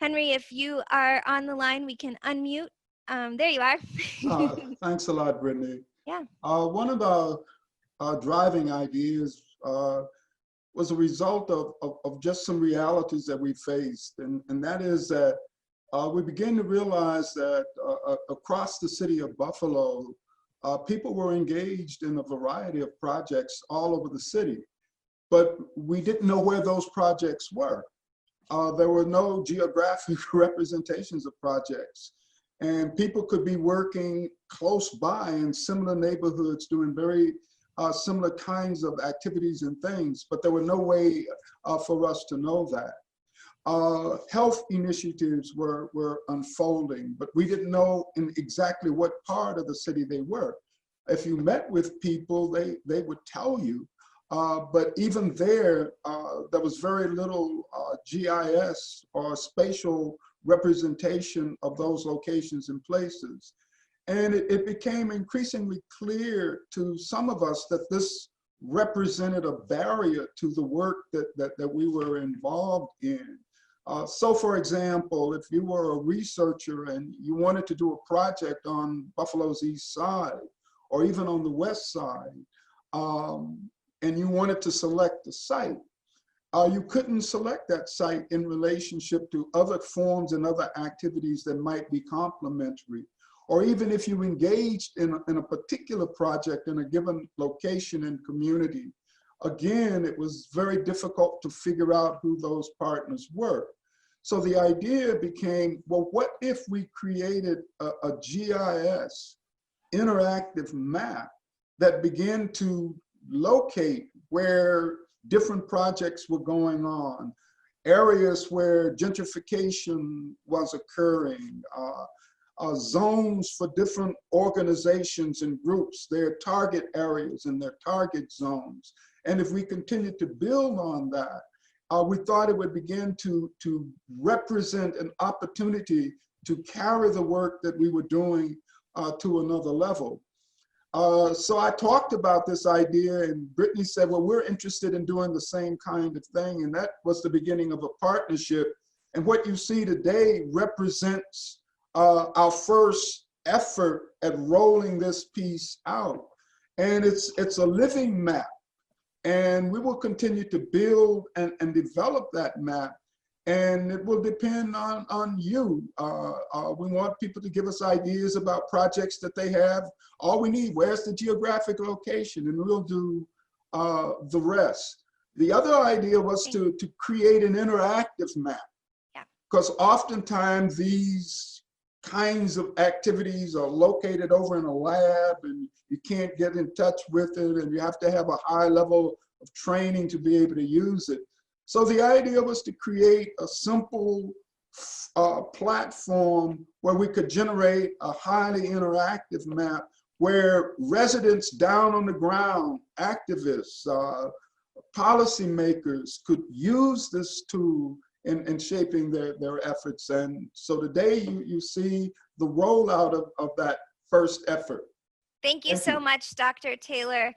Henry, if you are on the line, we can unmute. There you are. Thanks a lot, Brittany. Yeah. One of the driving ideas was a result of just some realities that we faced. And that is that we began to realize that across the city of Buffalo, people were engaged in a variety of projects all over the city, but we didn't know where those projects were. There were no geographic representations of projects. And people could be working close by in similar neighborhoods doing very similar kinds of activities and things, but there were no way for us to know that. Health initiatives were unfolding, but we didn't know in exactly what part of the city they were. If you met with people, they would tell you, but even there was very little GIS or spatial representation of those locations and places. And it became increasingly clear to some of us that this represented a barrier to the work that we were involved in. So for example, if you were a researcher and you wanted to do a project on Buffalo's East Side, or even on the West Side, and you wanted to select the site, you couldn't select that site in relationship to other forms and other activities that might be complementary. Or even if you engaged in a particular project in a given location and community, again, it was very difficult to figure out who those partners were. So the idea became, well, what if we created a GIS interactive map that began to locate where different projects were going on, areas where gentrification was occurring, zones for different organizations and groups, their target areas and their target zones. And if we continued to build on that, we thought it would begin to represent an opportunity to carry the work that we were doing to another level. So I talked about this idea and Brittany said, well, we're interested in doing the same kind of thing. And that was the beginning of a partnership. And what you see today represents our first effort at rolling this piece out. And it's a living map. And we will continue to build and develop that map. And it will depend on you. We want people to give us ideas about projects that they have. All we need, where's the geographic location? And we'll do the rest. The other idea was to create an interactive map. Because oftentimes these kinds of activities are located over in a lab and you can't get in touch with it and you have to have a high level of training to be able to use it. So the idea was to create a simple platform where we could generate a highly interactive map where residents down on the ground, activists, policymakers could use this tool in shaping their efforts. And so today you see the rollout of that first effort. Thank you so much, Dr. Taylor.